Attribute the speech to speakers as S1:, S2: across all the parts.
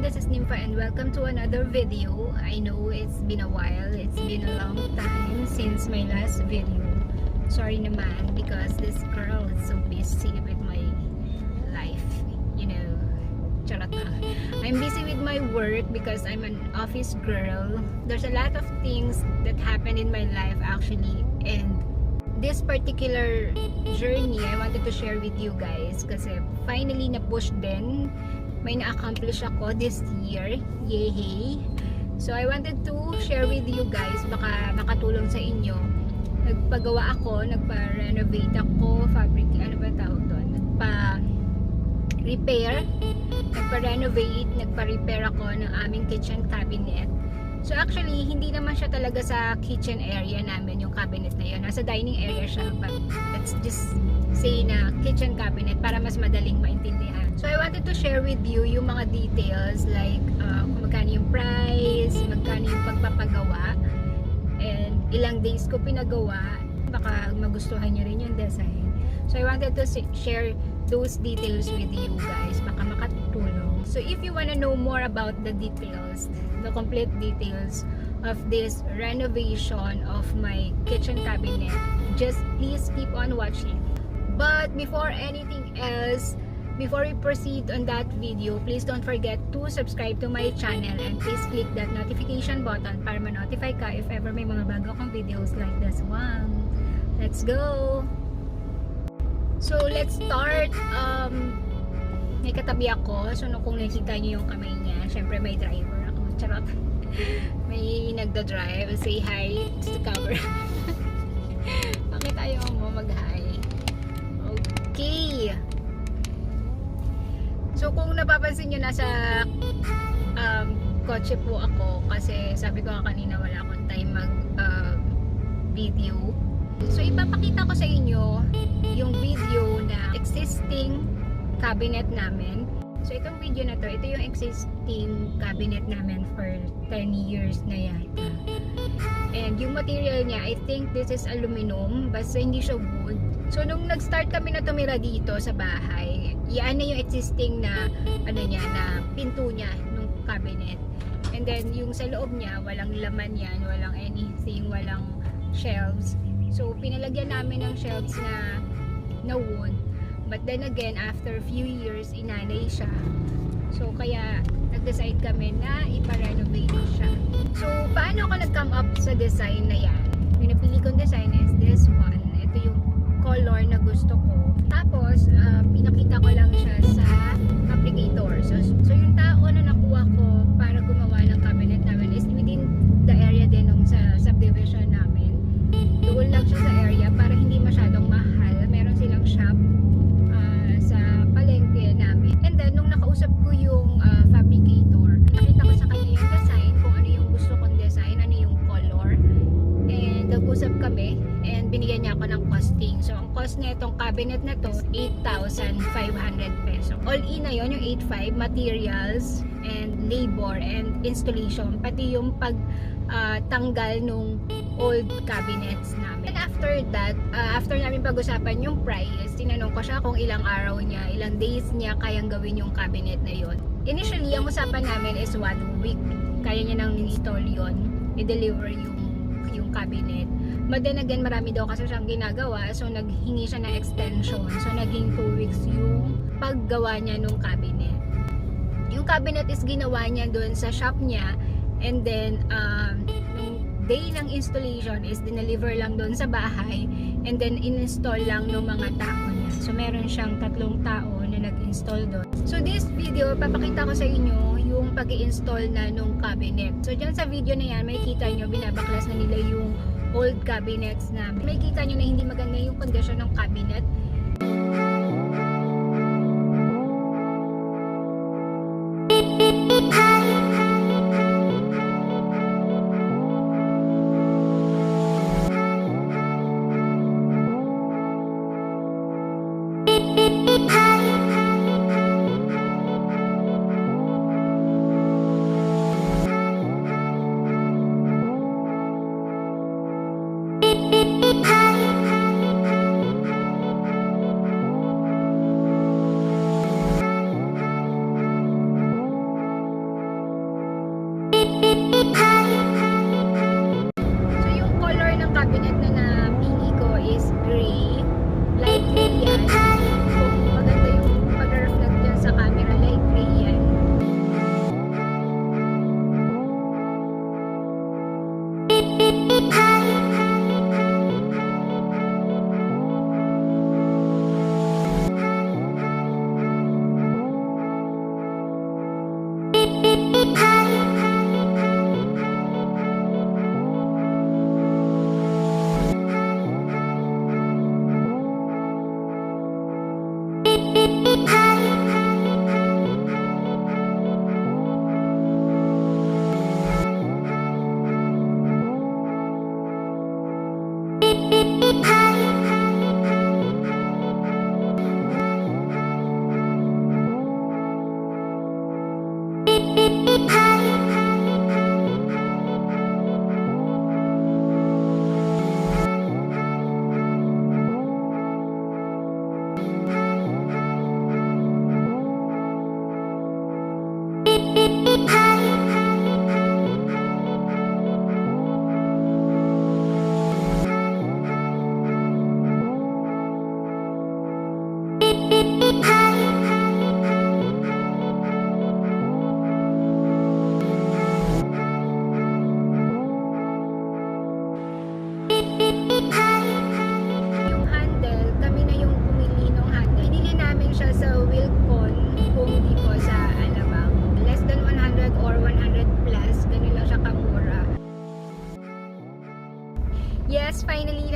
S1: everyone, this is Nympha and welcome to another video. I know it's been a while, it's been a long time since my last video. Sorry naman because this girl is so busy with my life, you know. Charot na. I'm busy with my work because I'm an office girl. There's a lot of things that happen in my life actually, and this particular journey I wanted to share with you guys kasi finally na-push din. May na-accomplish ako this year. Yay! So I wanted to share with you guys, baka makatulong sa inyo. Nagpagawa ako, nagpa-renovate ako, ano ba tawag doon? Nagpa-repair, nagpa-renovate, nagpa-repair ako ng aming kitchen cabinet. So actually, hindi naman siya talaga sa kitchen area namin yung cabinet na yun. Nasa dining area siya, but let's just say na kitchen cabinet para mas madaling maintindihan. So I wanted to share with you yung mga details like kung magkano yung price, magkano yung pagpapagawa, and ilang days ko pinagawa. Baka magustuhan nyo rin yung design. So I wanted to share those details with you guys. Baka makatulong. So if you wanna know more about the details, the complete details of this renovation of my kitchen cabinet, just please keep on watching. But before anything else, before we proceed on that video, please don't forget to subscribe to my channel and please click that notification button para ma-notify ka if ever may mga bago akong videos like this one. Let's go! So let's start. May katabi ako, so kung nakita niyo yung kamay niya, syempre may driver ako. Charot. May nagda-drive. Say hi to the camera. Bakit ayaw mo mag-hi? Okay. So kung napapansin nyo, nasa kotse po ako kasi sabi ko kanina wala akong time mag video. So ipapakita ko sa inyo yung video na existing cabinet namin. So itong video na to, ito yung existing cabinet namin for 10 years na yata. And yung material niya, I think this is aluminum, basta hindi siya wood. So nung nag-start kami na tumira dito sa bahay, yan na yung existing na na pinto niya nung cabinet. And then yung sa loob niya, walang laman yan, walang anything, walang shelves. So pinalagyan namin ng shelves na wood. But then again, after a few years, inanay siya. So kaya nag-decide kami na ipa-renovate siya. So paano ako nag-come up sa design na yan? Yung napili kong design is this one. Ito yung color na gusto ko. Tapos, pinakita ko lang siya sa applicator. So yung tao na nakuha ko para gumawa ng cabinet namin is within the area din ng sa subdivision namin. Doon lang siya sa area para hindi masyadong mahal. Meron silang shop sa palengke namin. And then, nung nakausap ko yung fabricator, nakita ko sa kanya yung design, kung ano yung gusto kong design, ano yung color. And nag-usap kami and binigyan niya ako ng costing. So, ang cost na itong cabinet na to, 8,500 peso. All in na yun, yung 8,500, materials and labor and installation, pati yung pagtanggal nung old cabinets namin. And after that, after namin pag-usapan yung price, tinanong ko siya kung ilang araw niya, ilang days niya kayang gawin yung cabinet na yon. Initially, ang usapan namin is 1 week. Kaya niya nang install yon, i-deliver yung cabinet. But then again, marami daw kasi siyang ginagawa, so naghingi siya ng extension. So naging 2 weeks yung paggawa niya nung cabinet. Yung cabinet is ginawa niya doon sa shop niya, and then nung day ng installation is dineliver lang doon sa bahay, and then in-install lang ng mga tao niya. So meron siyang 3 tao na nag-install doon. So this video, papakita ko sa inyo yung pag-i-install na nung cabinet. So dyan sa video na yan, may kita nyo, binabaklas na nila yung old cabinets na. May kita nyo na hindi maganda yung condition ng cabinet.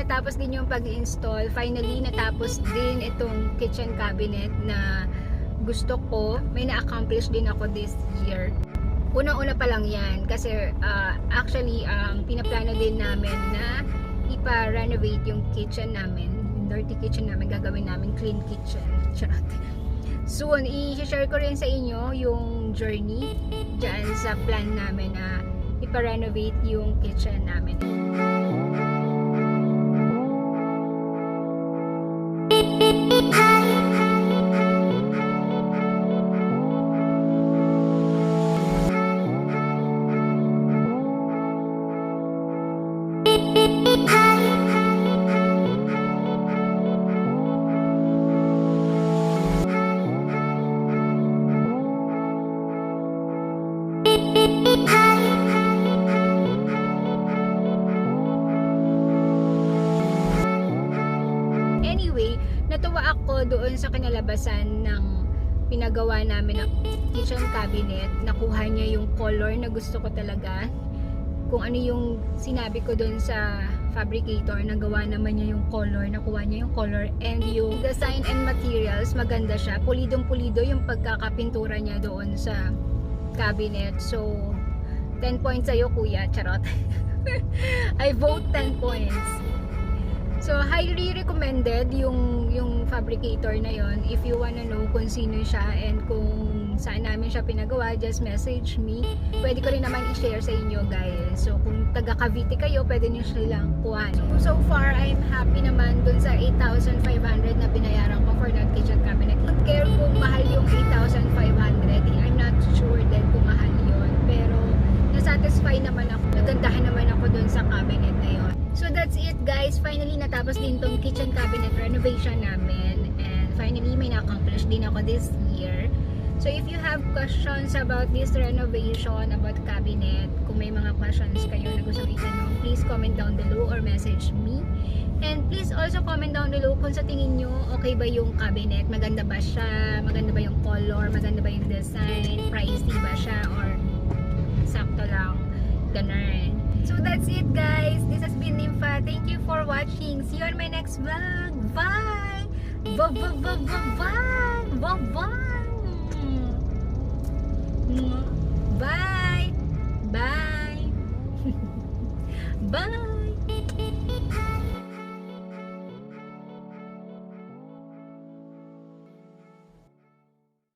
S1: natapos din yung pag-install. Finally, natapos din itong kitchen cabinet na gusto ko. May na-accomplish din ako this year. Unang-una pa lang yan kasi actually pinaplano din namin na ipa-renovate yung kitchen namin. Yung dirty kitchen namin, gagawin namin clean kitchen. Charot. Soon, i-share ko rin sa inyo yung journey dyan sa plan namin na ipa-renovate yung kitchen namin. Anyway, natuwa ako doon sa kinalabasan ng pinagawa namin ng kitchen cabinet. Nakuha niya yung color na gusto ko talaga. Kung ano yung sinabi ko doon sa fabricator, nagawa naman niya yung color, nakuha niya yung color, and yung design and materials, maganda siya. Pulidong pulido yung pagkakapintura niya doon sa cabinet. So 10 points sa'yo, kuya. Charot. I vote 10 points. So highly recommended yung fabricator na yon. If you wanna know kung sino siya and kung saan namin siya pinagawa, just message me. Pwede ko rin naman i-share sa inyo, guys. So kung taga Cavite kayo, pwede nyo silang kuhanin. So far, I'm happy naman dun sa 8,500 na binayaran ko for that kitchen cabinet. I don't care kung mahal yung 8,500. I'm not sure din kung mahal yun. Pero nasatisfy naman ako. Nagandahan naman ako dun sa cabinet na yun. So that's it, guys. Finally, natapos din tong kitchen cabinet renovation namin. And finally, may na-accomplish din ako this year. So if you have questions about this renovation, about cabinet, kung may mga questions kayo na gusto itanong, please comment down below or message me. And please also comment down below kung sa tingin nyo, okay ba yung cabinet? Maganda ba siya? Maganda ba yung color? Maganda ba yung design? Pricey ba siya? Or sakto lang? Ganun. So that's it, guys. This has been Nympha. Thank you for watching. See you on my next vlog. Bye! Bye! Bye! Bye! Bye! Bye!